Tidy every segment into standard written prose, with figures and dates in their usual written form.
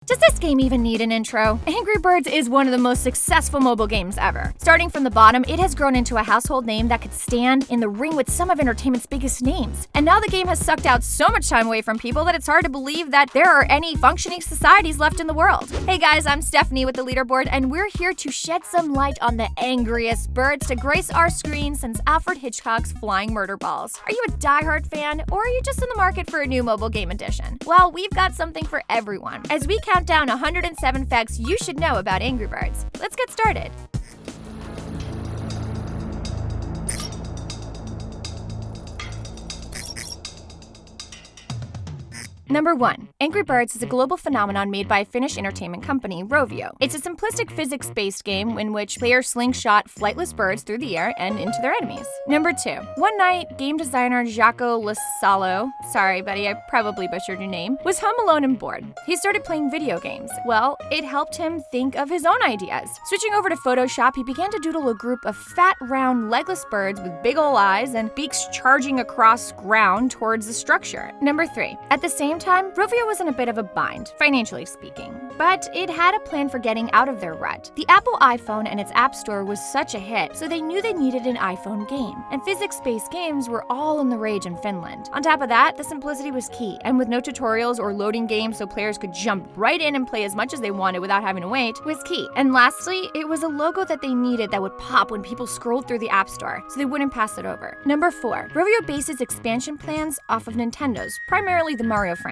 Does this game even need an intro? Angry Birds is one of the most successful mobile games ever. Starting from the bottom, it has grown into a household name that could stand in the ring with some of entertainment's biggest names. And now the game has sucked out so much time away from people that it's hard to believe that there are any functioning societies left in the world. Hey guys, I'm Stephanie with the Leaderboard, and we're here to shed some light on the angriest birds to grace our screen since Alfred Hitchcock's Flying Murder Balls. Are you a diehard fan, or are you just in the market for a new mobile game edition? Well, we've got something for everyone, as we count down 107 facts you should know about Angry Birds. Let's get started. Number 1. Angry Birds is a global phenomenon made by a Finnish entertainment company, Rovio. It's a simplistic physics-based game in which players slingshot flightless birds through the air and into their enemies. Number 2. One night, game designer Jacqueline, sorry buddy, I probably butchered your name, was home alone and bored. He started playing video games. Well, it helped him think of his own ideas. Switching over to Photoshop, he began to doodle a group of fat, round, legless birds with big ol' eyes and beaks charging across ground towards the structure. Number 3. At the same time, Rovio was in a bit of a bind, financially speaking, but it had a plan for getting out of their rut. The Apple iPhone and its App Store was such a hit, so they knew they needed an iPhone game, and physics-based games were all in the rage in Finland. On top of that, the simplicity was key, and with no tutorials or loading games so players could jump right in and play as much as they wanted without having to wait, was key. And lastly, it was a logo that they needed that would pop when people scrolled through the App Store, so they wouldn't pass it over. Number 4. Rovio bases expansion plans off of Nintendo's, primarily the Mario franchise.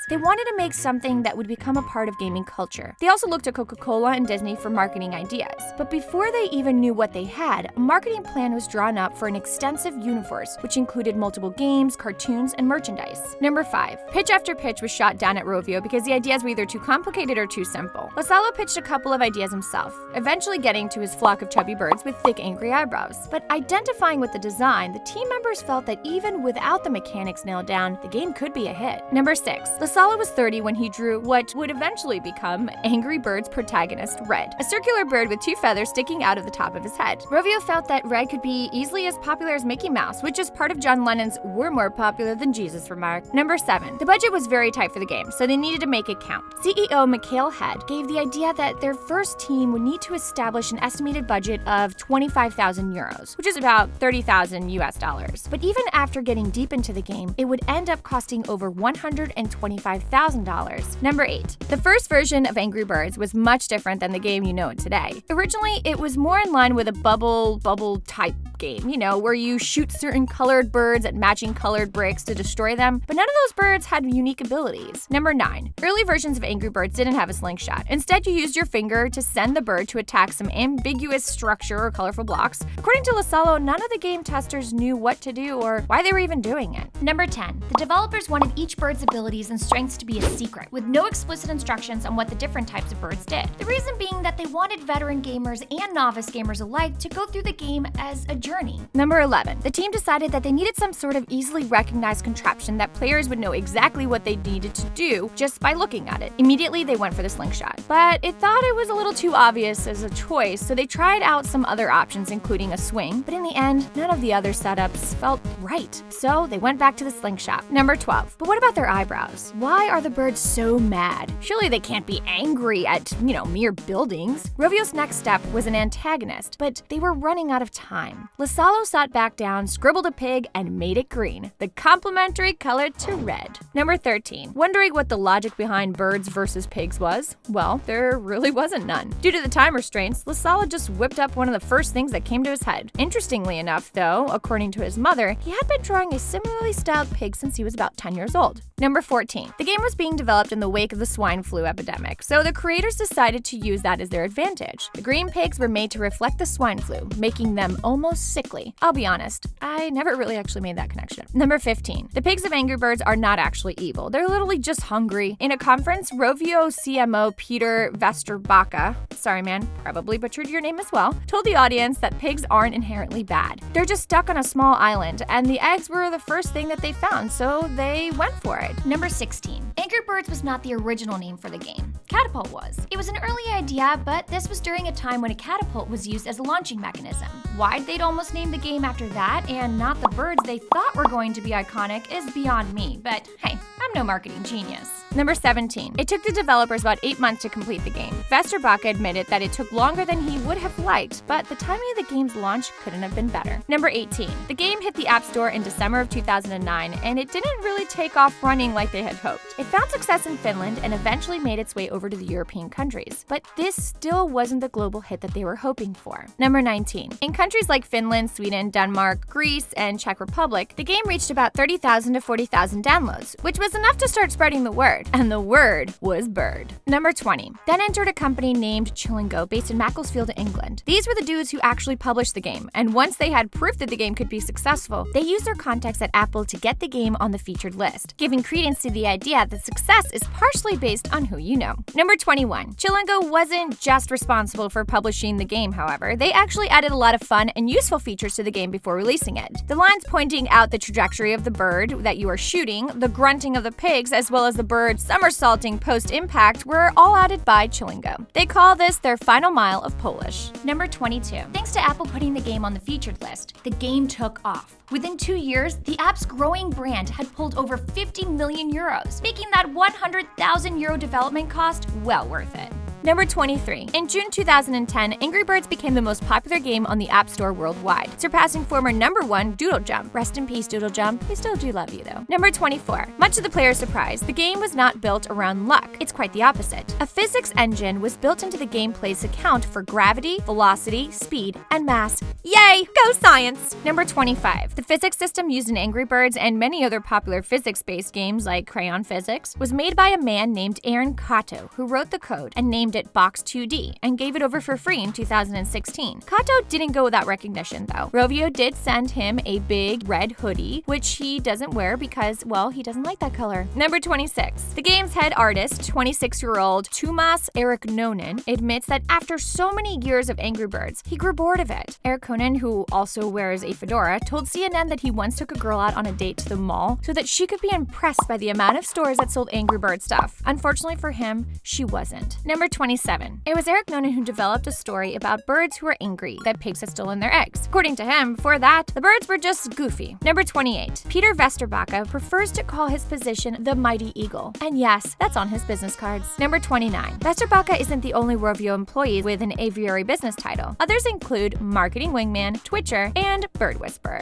They wanted to make something that would become a part of gaming culture. They also looked to Coca-Cola and Disney for marketing ideas. But before they even knew what they had, a marketing plan was drawn up for an extensive universe, which included multiple games, cartoons, and merchandise. Number 5. Pitch after pitch was shot down at Rovio because the ideas were either too complicated or too simple. Lasalo pitched a couple of ideas himself, eventually getting to his flock of chubby birds with thick, angry eyebrows. But identifying with the design, the team members felt that even without the mechanics nailed down, the game could be a hit. Number 6. Lasalo was 30 when he drew what would eventually become Angry Birds protagonist Red, a circular bird with 2 feathers sticking out of the top of his head. Rovio felt that Red could be easily as popular as Mickey Mouse, which is part of John Lennon's "We're more popular than Jesus" remark. Number 7. The budget was very tight for the game, so they needed to make it count. CEO MIKAEL gave the idea that their first team would need to establish an estimated budget of 25,000 euros, which is about 30,000 US dollars. But even after getting deep into the game, it would end up costing over $125,000. Number 8. The first version of Angry Birds was much different than the game you know it today. Originally, it was more in line with a bubble type game, where you shoot certain colored birds at matching colored bricks to destroy them, but none of those birds had unique abilities. Number 9. Early versions of Angry Birds didn't have a slingshot. Instead, you used your finger to send the bird to attack some ambiguous structure or colorful blocks. According to Lasalo, none of the game testers knew what to do or why they were even doing it. Number 10. The developers wanted each bird's abilities and strengths to be a secret, with no explicit instructions on what the different types of birds did. The reason being that they wanted veteran gamers and novice gamers alike to go through the game as a journey. Number 11. The team decided that they needed some sort of easily recognized contraption that players would know exactly what they needed to do just by looking at it. Immediately, they went for the slingshot. But it thought it was a little too obvious as a choice, so they tried out some other options, including a swing, but in the end, none of the other setups felt right. So they went back to the slingshot. Number 12. But what about their eyebrows? Why are the birds so mad? Surely they can't be angry at, mere buildings. Rovio's next step was an antagonist, but they were running out of time. Lasalo sat back down, scribbled a pig, and made it green, the complementary color to red. Number 13. Wondering what the logic behind birds versus pigs was? Well, there really wasn't none. Due to the time restraints, Lasalo just whipped up one of the first things that came to his head. Interestingly enough, though, according to his mother, he had been drawing a similarly styled pig since he was about 10 years old. Number 14. The game was being developed in the wake of the swine flu epidemic, so the creators decided to use that as their advantage. The green pigs were made to reflect the swine flu, making them almost sickly. I'll be honest, I never really actually made that connection. Number 15. The pigs of Angry Birds are not actually evil. They're literally just hungry. In a conference, Rovio CMO Peter VESTERBACKA, sorry man, probably butchered your name as well, told the audience that pigs aren't inherently bad. They're just stuck on a small island, and the eggs were the first thing that they found, so they went for it. Number 16. Angry Birds was not the original name for the game. Catapult was. It was an early idea, but this was during a time when a catapult was used as a launching mechanism. Why they'd almost name the game after that and not the birds they thought were going to be iconic is beyond me, but hey, I'm no marketing genius. Number 17. It took the developers about 8 months to complete the game. VESTERBACKA admitted that it took longer than he would have liked, but the timing of the game's launch couldn't have been better. Number 18. The game hit the App Store in December of 2009, and it didn't really take off running like they had hoped. It found success in Finland and eventually made its way over to the European countries, but this still wasn't the global hit that they were hoping for. Number 19. In countries like Finland, Sweden, Denmark, Greece, and Czech Republic, the game reached about 30,000 to 40,000 downloads, which was enough to start spreading the word, and the word was bird. Number 20. Then entered a company named Chillingo based in Macclesfield, England. These were the dudes who actually published the game, and once they had proof that the game could be successful, they used their contacts at Apple to get the game on the featured list, giving credence to the idea that success is partially based on who you know. Number 21. Chillingo wasn't just responsible for publishing the game, however. They actually added a lot of fun and useful features to the game before releasing it. The lines pointing out the trajectory of the bird that you are shooting, the grunting of the pigs, as well as the bird somersaulting post-impact were all added by Chillingo. They call this their final mile of Polish. Number 22. Thanks to Apple putting the game on the featured list, the game took off. Within 2 years, the app's growing brand had pulled over 50 million euros, making that 100,000 euro development cost well worth it. Number 23. In June 2010, Angry Birds became the most popular game on the App Store worldwide, surpassing former number 1 Doodle Jump. Rest in peace, Doodle Jump. We still do love you, though. Number 24. Much to the player's surprise, the game was not built around luck. It's quite the opposite. A physics engine was built into the gameplay's account for gravity, velocity, speed, and mass. Yay! Go science! Number 25. The physics system used in Angry Birds and many other popular physics-based games like Crayon Physics was made by a man named Aaron Kato, who wrote the code and named it Box 2D and gave it over for free in 2016. Kato didn't go without recognition, though. Rovio did send him a big red hoodie, which he doesn't wear because, well, he doesn't like that color. Number 26. The game's head artist, 26-year-old TUOMAS ERIKOINEN, admits that after so many years of Angry Birds, he grew bored of it. ERIKOINEN, who also wears a fedora, told CNN that he once took a girl out on a date to the mall so that she could be impressed by the amount of stores that sold Angry Bird stuff. Unfortunately for him, she wasn't. Number 27. It was ERIKOINEN who developed a story about birds who were angry that pigs had stolen their eggs. According to him, before that, the birds were just goofy. Number 28. Peter VESTERBACKA prefers to call his position the Mighty Eagle. And yes, that's on his business cards. Number 29. VESTERBACKA isn't the only Rovio employee with an aviary business title. Others include Marketing Wingman, Twitcher, and Bird Whisperer.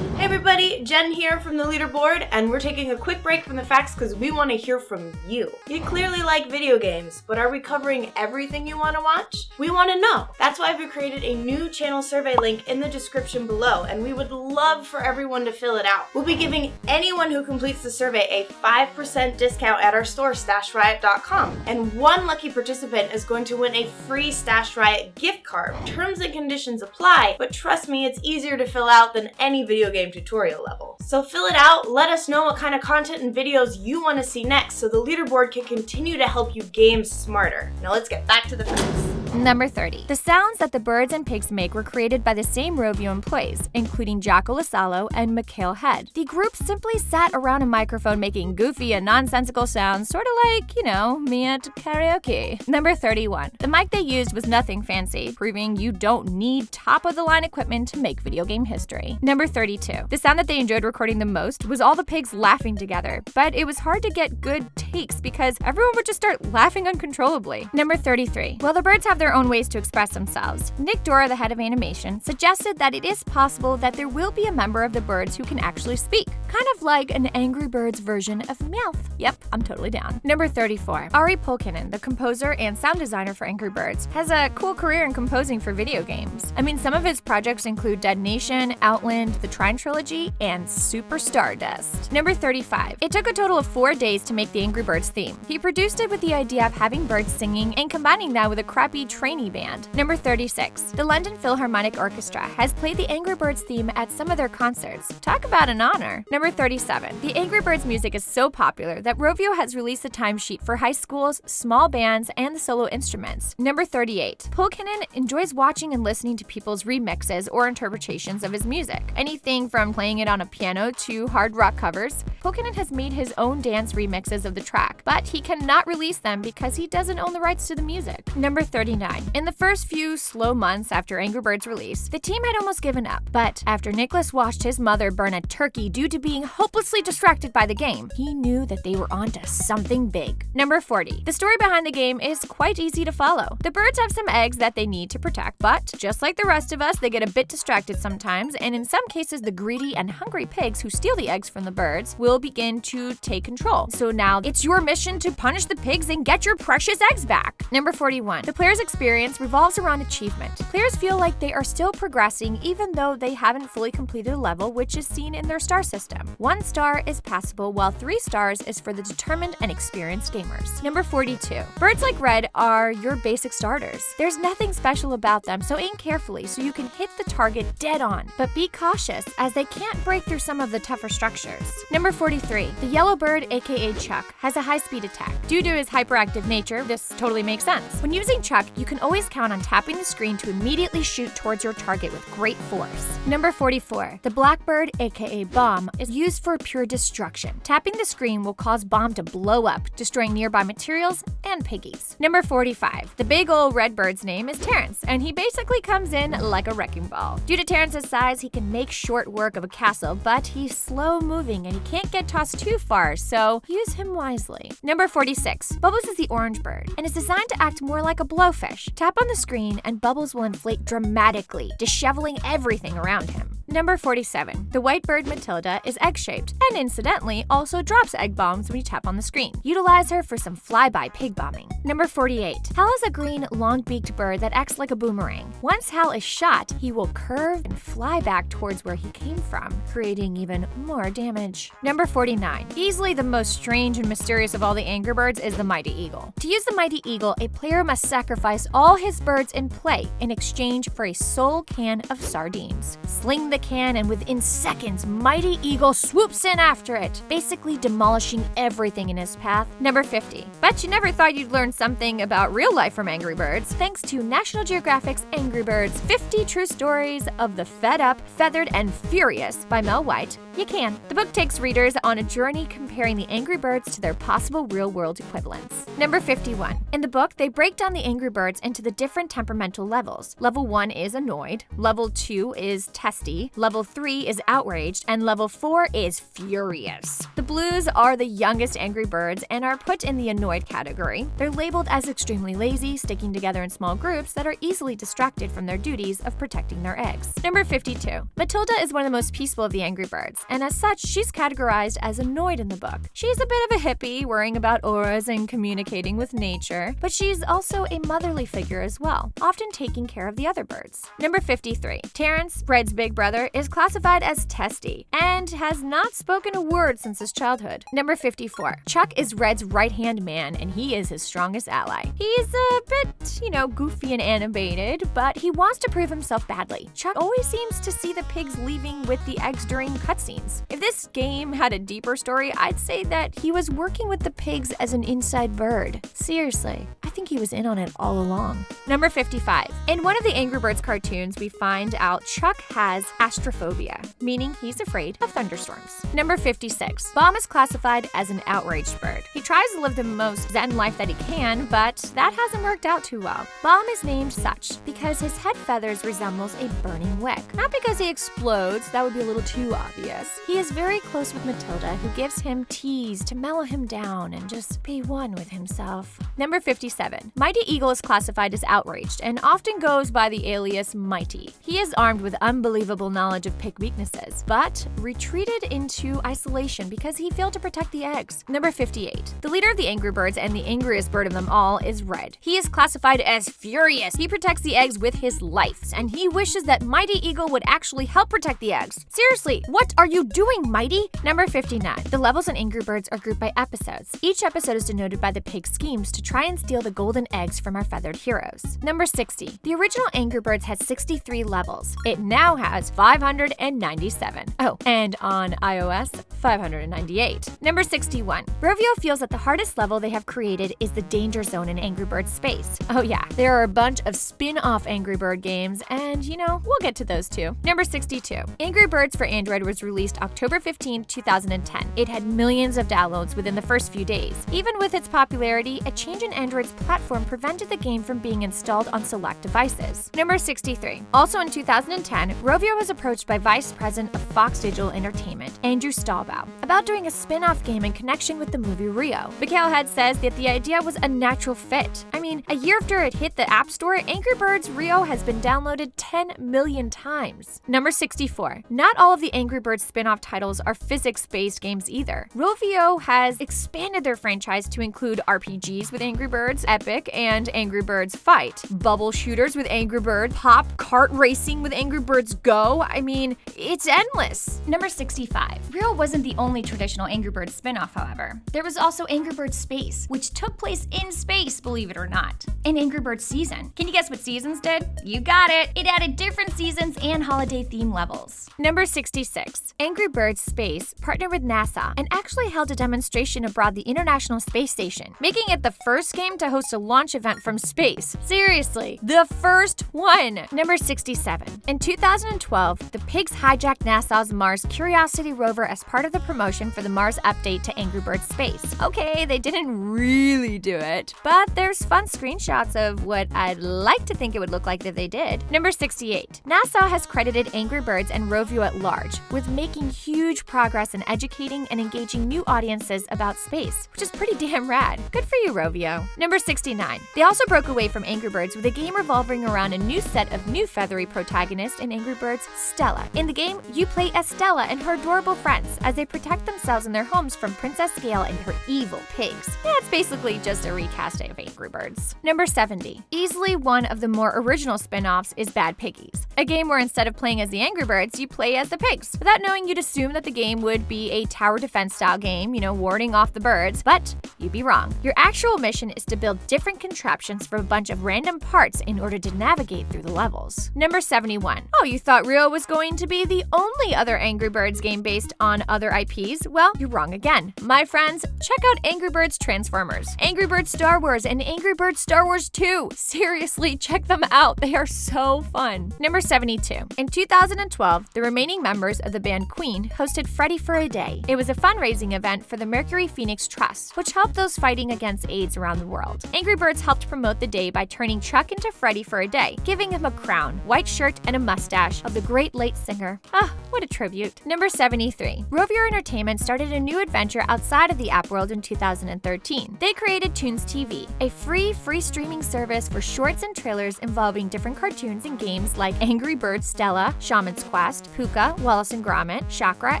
Hey everybody, Jen here from the Leaderboard, and we're taking a quick break from the facts because we want to hear from you. You clearly like video games, but are we covering everything you want to watch? We want to know. That's why we created a new channel survey link in the description below, and we would love for everyone to fill it out. We'll be giving anyone who completes the survey a 5% discount at our store, StashRiot.com, and one lucky participant is going to win a free Stash Riot gift card. Terms and conditions apply, but trust me, it's easier to fill out than any video game tutorial level. So fill it out, let us know what kind of content and videos you want to see next so the Leaderboard can continue to help you game smarter. Now let's get back to the facts. Number 30. The sounds that the birds and pigs make were created by the same Rovio employees, including Jacqueline and MIKAEL Head. The group simply sat around a microphone making goofy and nonsensical sounds, sort of like, you know, me at karaoke. Number 31. The mic they used was nothing fancy, proving you don't need top-of-the-line equipment to make video game history. Number 32. The sound that they enjoyed recording the most was all the pigs laughing together, but it was hard to get good takes because everyone would just start laughing uncontrollably. Number 33. While the birds have their own ways to express themselves, Nick DORRA, the head of animation, suggested that it is possible that there will be a member of the birds who can actually speak. Kind of like an Angry Birds version of Meowth. Yep, I'm totally down. Number 34. Ari Pulkkinen, the composer and sound designer for Angry Birds, has a cool career in composing for video games. I mean, some of his projects include Dead Nation, Outland, the Trine Trilogy, and Super Stardust. Number 35. It took a total of 4 days to make the Angry Birds theme. He produced it with the idea of having birds singing and combining that with a crappy trainee band. Number 36. The London Philharmonic Orchestra has played the Angry Birds theme at some of their concerts. Talk about an honor. Number 37. The Angry Birds music is so popular that Rovio has released a timesheet for high schools, small bands, and the solo instruments. Number 38. Pulkkinen enjoys watching and listening to people's remixes or interpretations of his music. Anything from playing it on a piano to hard rock covers. Pulkkinen has made his own dance remixes of the track, but he cannot release them because he doesn't own the rights to the music. Number 39. In the first few slow months after Angry Birds release, the team had almost given up, but after Nicholas watched his mother burn a turkey due to being hopelessly distracted by the game. He knew that they were onto something big. Number 40. The story behind the game is quite easy to follow. The birds have some eggs that they need to protect, but just like the rest of us, they get a bit distracted sometimes, and in some cases, the greedy and hungry pigs who steal the eggs from the birds will begin to take control. So now it's your mission to punish the pigs and get your precious eggs back. Number 41. The player's experience revolves around achievement. Players feel like they are still progressing even though they haven't fully completed a level, which is seen in their star system. 1 star is passable, while 3 stars is for the determined and experienced gamers. Number 42. Birds like Red are your basic starters. There's nothing special about them, so aim carefully so you can hit the target dead on. But be cautious, as they can't break through some of the tougher structures. Number 43. The yellow bird, aka Chuck, has a high-speed attack. Due to his hyperactive nature, this totally makes sense. When using Chuck, you can always count on tapping the screen to immediately shoot towards your target with great force. Number 44. The blackbird, aka Bomb, is used for pure destruction. Tapping the screen will cause Bomb to blow up, destroying nearby materials and piggies. Number 45. The big ol' red bird's name is Terence, and he basically comes in like a wrecking ball. Due to Terence's size, he can make short work of a castle, but he's slow moving and he can't get tossed too far, so use him wisely. Number 46. Bubbles is the orange bird, and is designed to act more like a blowfish. Tap on the screen and Bubbles will inflate dramatically, disheveling everything around him. Number 47. The white bird Matilda is egg-shaped, and incidentally also drops egg bombs when you tap on the screen. Utilize her for some flyby pig bombing. Number 48. Hal is a green, long-beaked bird that acts like a boomerang. Once Hal is shot, he will curve and fly back towards where he came from, creating even more damage. Number 49. Easily the most strange and mysterious of all the Angry Birds is the Mighty Eagle. To use the Mighty Eagle, a player must sacrifice all his birds in play in exchange for a sole can of sardines. Sling the can, and within seconds, Mighty Eagle swoops in after it, basically demolishing everything in his path. Number 50. Bet you never thought you'd learn something about real life from Angry Birds, thanks to National Geographic's Angry Birds 50 True Stories of the Fed Up, Feathered, and Furious by Mel White. You can. The book takes readers on a journey comparing the Angry Birds to their possible real-world equivalents. Number 51. In the book, they break down the Angry Birds into the different temperamental levels. Level 1 is annoyed, level 2 is testy, level 3 is outraged, and level 4 is furious. The blues are the youngest Angry Birds and are put in the annoyed category. They're labeled as extremely lazy, sticking together in small groups that are easily distracted from their duties of protecting their eggs. Number 52. Matilda is one of the most peaceful of the Angry Birds, and as such, she's categorized as annoyed in the book. She's a bit of a hippie, worrying about auras and communicating with nature, but she's also a motherly figure as well, often taking care of the other birds. Number 53. Terence, Red's big brother, is classified as testy and has not spoken a word since his childhood. Number 54. Chuck is Red's right-hand man, and he is his strongest ally. He's a bit, goofy and animated, but he wants to prove himself badly. Chuck always seems to see the pigs leaving with the eggs during cutscenes. If this game had a deeper story, I'd say that he was working with the pigs as an inside bird. Seriously, I think he was in on it all along. Number 55. In one of the Angry Birds cartoons, we find out Chuck has astrophobia, meaning he's afraid of thunderstorms. Number 56. Bomb is classified as an outraged bird. He tries to live the most zen life that he can, but that hasn't worked out too well. Bomb is named such because his head feathers resembles a burning wick. Not because he explodes, that would be a little too obvious. He is very close with Matilda, who gives him teas to mellow him down and just be one with himself. Number 57. Mighty Eagle is classified as outraged and often goes by the alias Mighty. He is armed with unbelievable knowledge of pig weaknesses, but retreated into isolation because he failed to protect the eggs. Number 58. The leader of the Angry Birds and the angriest bird of them all is Red. He is classified as furious. He protects the eggs with his life, and he wishes that Mighty Eagle would actually help protect the eggs. Seriously, what are you doing, Mighty? Number 59. The levels in Angry Birds are grouped by episodes. Each episode is denoted by the pig's schemes to try and steal the golden eggs from our feathered heroes. Number 60. The original Angry Birds had 63 levels. It now has 597. Oh, and on iOS, 598. Number 61. Rovio feels that the hardest level they have created is the danger zone in Angry Birds space. Oh yeah, there are a bunch of spin-off Angry Bird games, and we'll get to those too. Number 62. Angry Birds for Android was released October 15, 2010. It had millions of downloads within the first few days. Even with its popularity, a change in Android's platform prevented the game from being installed on select devices. Number 63. Also in 2010, Rovio was approached by Vice President of Fox Digital Entertainment, Andrew STALBOW, about doing a spin-off game in connection with the movie Rio. MIKAEL says that the idea was a natural fit. I mean, a year after it hit the App Store, Angry Birds Rio has been downloaded 10 million times. Number 64. Not all of the Angry Birds spin-off titles are physics-based games either. Rovio has expanded their franchise to include RPGs with Angry Birds Epic and Angry Birds Fight, bubble shooters with Angry Birds, pop kart racing with Angry Birds Go. I mean, it's endless. Number 65. Rio wasn't the only traditional Angry Birds spin-off, however. There was also Angry Birds Space, which took place in space, believe it or not. And Angry Birds Season. Can you guess what Seasons did? You got it! It added different seasons and holiday theme levels. Number 66. Angry Birds Space partnered with NASA and actually held a demonstration aboard the International Space Station, making it the first game to host a launch event from space. Seriously, the first one! Number 67. In 2012, the pigs hijacked NASA's Mars Curiosity rover as part of the promotion for the Mars update to Angry Birds Space. Okay, they didn't really do it, but there's fun screenshots of what I'd like to think it would look like if they did. Number 68. NASA has credited Angry Birds and Rovio at large with making huge progress in educating and engaging new audiences about space, which is pretty damn rad. Good for you, Rovio. Number 69. They also broke away from Angry Birds with a game revolving around a new set of new feathery protagonists in Angry Birds Stella. In the game, you play as Stella and her adorable friends as they protect themselves in their homes from Princess Gale and her evil pigs. Yeah, it's basically just a recast of Angry Birds. Number 70. Easily one of the more original spin-offs is Bad Piggies, a game where instead of playing as the Angry Birds, you play as the pigs. Without knowing, you'd assume that the game would be a tower defense style game, warding off the birds, but you'd be wrong. Your actual mission is to build different contraptions from a bunch of random parts in order to navigate through the levels. Number 71. Oh, you thought Rio was going to be the only other Angry Birds game based on other IPs? Well, you're wrong again. My friends, check out Angry Birds Transformers, Angry Birds Star Wars, and Angry Birds Star Wars 2. Seriously, check them out. They are so fun. Number 72. In 2012, the remaining members of the band Queen hosted Freddy for a Day. It was a fundraising event for the Mercury Phoenix Trust, which helped those fighting against AIDS around the world. Angry Birds helped promote the day by turning Chuck into Freddy for a Day, giving him a crown, white shirt, and a mustache of the great late singer. Ah, what a tribute. Number 73. Rovio Entertainment started a new adventure outside of the app world in 2013. They created Toons TV, a free streaming service for shorts and trailers involving different cartoons and games like Angry Birds Stella, Shaman's Quest, Puka, Wallace and Gromit, Chakra,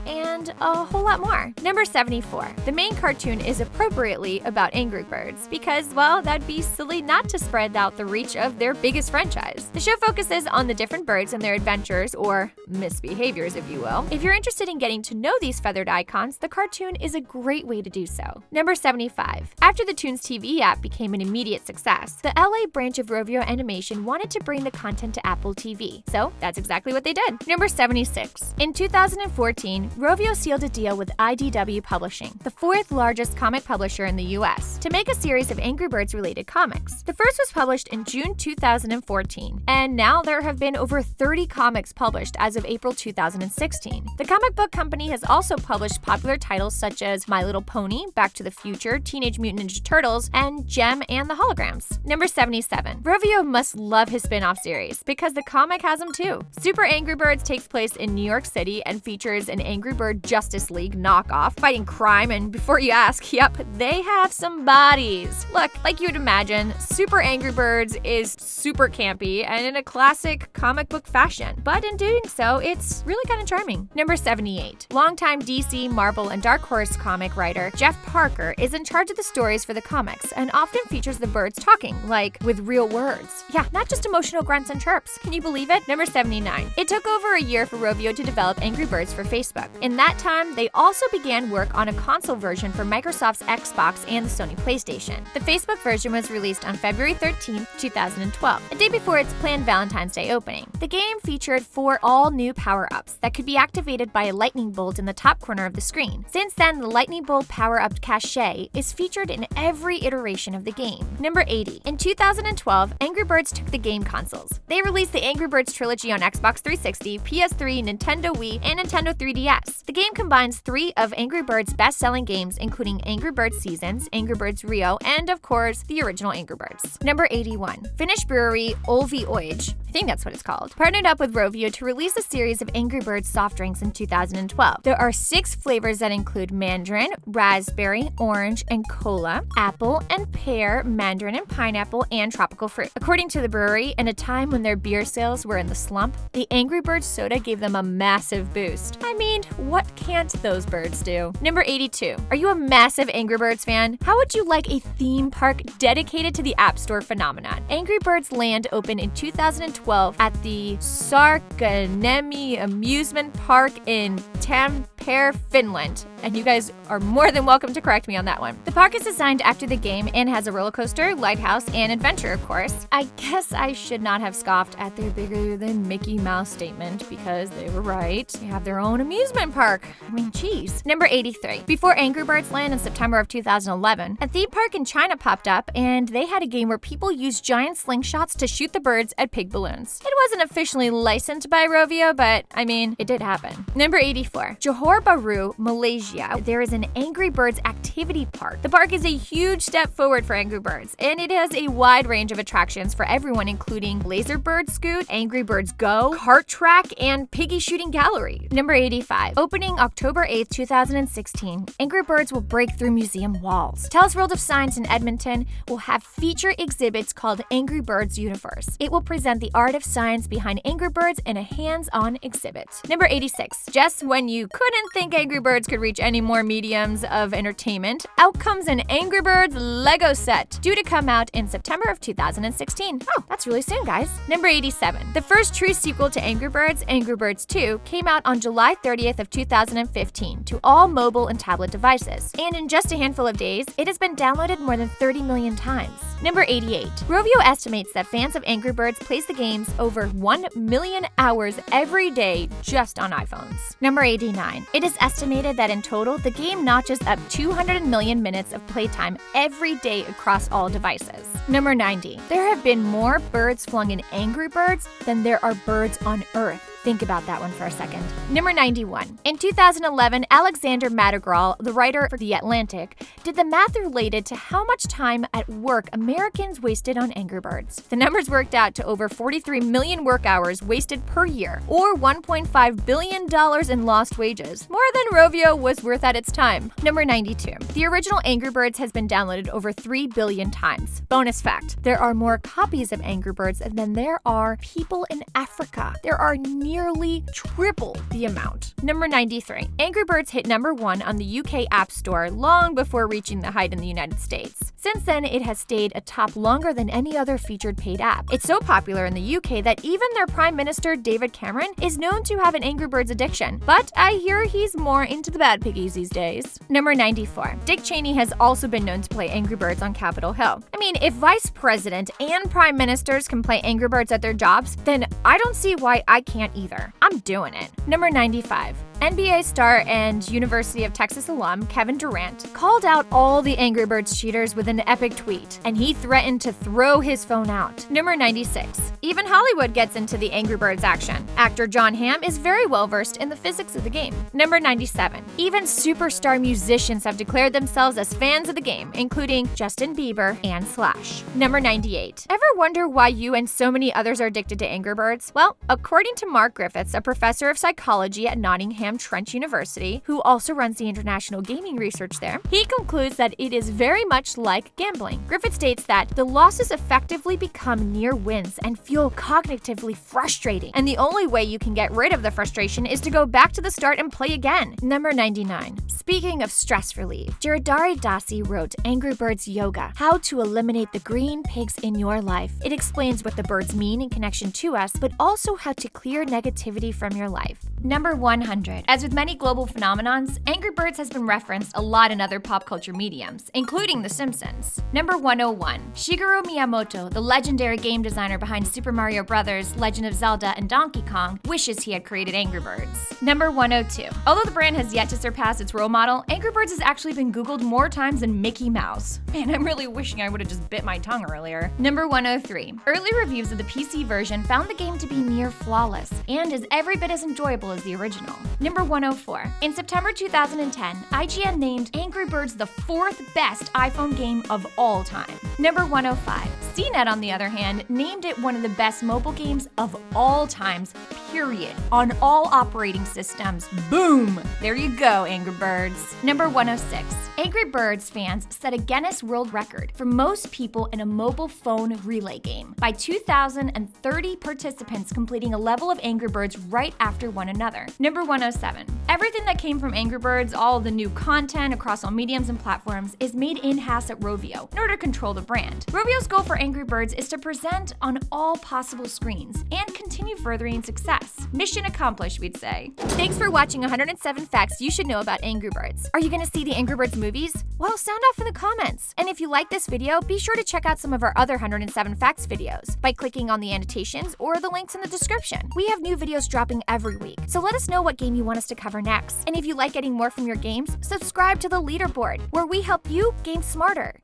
and a whole lot more. Number 74. The main cartoon is appropriately about Angry Birds because, well, that'd be silly not to spread out the reach of their biggest franchise. The show focuses on the different birds and their adventures, or misbehaviors, if you will. If you're interested in getting to know these feathered icons, the cartoon is a great way to do so. Number 75. After the Toons TV app became an immediate success, the LA branch of Rovio Animation wanted to bring the content to Apple TV. So that's exactly what they did. Number 76. In 2014, Rovio sealed a deal with IDW Publishing, the fourth largest comic publisher in the US, to make a series of Angry Birds related comics. The first was published in June 2014, and now there have been over 30 comics published as of April 2016. The comic book company has also published popular titles such as My Little Pony, Back to the Future, Teenage Mutant Ninja Turtles, and Gem and the Holograms. Number 77. Rovio must love his spin-off series because the comic has them too. Super Angry Birds takes place in New York City and features an Angry Bird Justice League knockoff fighting crime, and before you ask, yep, they have some bodies. Look, like you would imagine, Super Angry Birds is super campy and in a classic comic book fashion, but in doing so, it's really kind of charming. Number 78. Longtime DC, Marvel, and Dark Horse comic writer Jeff Parker is in charge of the stories for the comics and often features the birds talking, like with real words. Yeah, not just emotional grunts and chirps. Can you believe it? Number 79. It took over a year for Rovio to develop Angry Birds for Facebook. In that time, they also began work on a console version for Microsoft's Xbox and the Sony PlayStation. The Facebook version was released on February 13, 2012, a day before its planned Valentine's Day opening. The game featured 4 all-new power-ups that that could be activated by a lightning bolt in the top corner of the screen. Since then, the lightning bolt power-up cachet is featured in every iteration of the game. Number 80. In 2012, Angry Birds took the game consoles. They released the Angry Birds trilogy on Xbox 360, PS3, Nintendo Wii, and Nintendo 3DS. The game combines 3 of Angry Birds' best-selling games, including Angry Birds Seasons, Angry Birds Rio, and of course, the original Angry Birds. Number 81. Finnish brewery Olvi Oij, I think that's what it's called, partnered up with Rovio to release a series of Angry Birds soft drinks in 2012. There are 6 flavors that include mandarin, raspberry, orange, and cola, apple and pear, mandarin and pineapple, and tropical fruit. According to the brewery, in a time when their beer sales were in the slump, the Angry Birds soda gave them a massive boost. I mean, what can't those birds do? Number 82. Are you a massive Angry Birds fan? How would you like a theme park dedicated to the App Store phenomenon? Angry Birds Land opened in 2012 at the SARKANNIEMI amusement park in Tampere, Finland. And you guys are more than welcome to correct me on that one. The park is designed after the game and has a roller coaster, lighthouse, and adventure, of course. I guess I should not have scoffed at their bigger than Mickey Mouse statement because they were right. They have their own amusement park. I mean, geez. Number 83. Before Angry Birds Land in September of 2011, a theme park in China popped up and they had a game where people used giant slingshots to shoot the birds at pig balloons. It wasn't officially licensed by Rovio, but I mean, it did happen. Number 84. Johor Bahru, Malaysia. There is an Angry Birds activity park. The park is a huge step forward for Angry Birds, and it has a wide range of attractions for everyone, including Laser Bird Scoot, Angry Birds Go, Kart Track, and Piggy Shooting Gallery. Number 85. Opening October 8th, 2016, Angry Birds will break through museum walls. TELUS World of Science in Edmonton will have feature exhibits called Angry Birds Universe. It will present the art of science behind Angry Birds in a hands-on exhibit. Number 86. Just when you couldn't think Angry Birds could reach any more mediums of entertainment, out comes an Angry Birds Lego set, due to come out in September of 2016. Oh, that's really soon, guys. Number 87. The first true sequel to Angry Birds 2, came out on July 30th of 2015 to all mobile and tablet devices. And in just a handful of days, it has been downloaded more than 30 million times. Number 88. Rovio estimates that fans of Angry Birds plays the games over 1 million hours every day just on iPhones. Number 89. It is estimated that in total, the game notches up 200 million minutes of playtime every day across all devices. Number 90. There have been more birds flung in Angry Birds than there are birds on Earth. Think about that one for a second. Number 91. In 2011, Alexander Madrigal, the writer for The Atlantic, did the math related to how much time at work Americans wasted on Angry Birds. The numbers worked out to over 43 million work hours wasted per year, or $1.5 billion in lost wages. More than Rovio was worth at its time. Number 92. The original Angry Birds has been downloaded over 3 billion times. Bonus fact, there are more copies of Angry Birds than there are people in Africa. There are nearly triple the amount. Number 93. Angry Birds hit number 1 on the UK App Store long before reaching the height in the United States. Since then, it has stayed atop longer than any other featured paid app. It's so popular in the UK that even their Prime Minister, David Cameron, is known to have an Angry Birds addiction. But I hear he's more into the bad piggies these days. Number 94. Dick Cheney has also been known to play Angry Birds on Capitol Hill. I mean, if Vice President and Prime Ministers can play Angry Birds at their jobs, then I don't see why I can't either. I'm doing it. Number 95. NBA star and University of Texas alum Kevin Durant called out all the Angry Birds cheaters with an epic tweet, and he threatened to throw his phone out. Number 96. Even Hollywood gets into the Angry Birds action. Actor Jon Hamm is very well versed in the physics of the game. Number 97. Even superstar musicians have declared themselves as fans of the game, including Justin Bieber and Slash. Number 98. Ever wonder why you and so many others are addicted to Angry Birds? Well, according to Mark Griffiths, a professor of psychology at Nottingham Trent University, who also runs the international gaming research there, he concludes that it is very much like gambling. Griffith states that the losses effectively become near wins and feel cognitively frustrating, and the only way you can get rid of the frustration is to go back to the start and play again. Number 99. Speaking of stress relief, Giridhari Dasi wrote Angry Birds Yoga, How to Eliminate the Green Pigs in Your Life. It explains what the birds mean in connection to us, but also how to clear negativity from your life. Number 100. As with many global phenomenons, Angry Birds has been referenced a lot in other pop culture mediums, including The Simpsons. Number 101. Shigeru Miyamoto, the legendary game designer behind Super Mario Bros., Legend of Zelda, and Donkey Kong, wishes he had created Angry Birds. Number 102. Although the brand has yet to surpass its role model, Angry Birds has actually been Googled more times than Mickey Mouse. Man, I'm really wishing I would have just bit my tongue earlier. Number 103. Early reviews of the PC version found the game to be near flawless, and is every bit as enjoyable as the original. Number 104. In September 2010, IGN named Angry Birds the 4th best iPhone game of all time. Number 105. CNET, on the other hand, named it one of the best mobile games of all times, period, on all operating systems. Boom! There you go, Angry Birds. Number 106. Angry Birds fans set a Guinness World Record for most people in a mobile phone relay game by 2,030 participants completing a level of Angry Birds right after one another. Number 107. Everything that came from Angry Birds, all of the new content across all mediums and platforms, is made in-house at Rovio in order to control the brand. Rovio's goal for Angry Birds is to present on all possible screens and continue furthering success. Mission accomplished, we'd say. Thanks for watching 107 facts you should know about Angry Birds. Are you gonna see the Angry Birds movies? Well, sound off in the comments. And if you like this video, be sure to check out some of our other 107 facts videos by clicking on the annotations or the links in the description. We have new videos dropping every week, so let us know what game you want us to cover next. And if you like getting more from your games, subscribe to the Leaderboard, where we help you game smarter.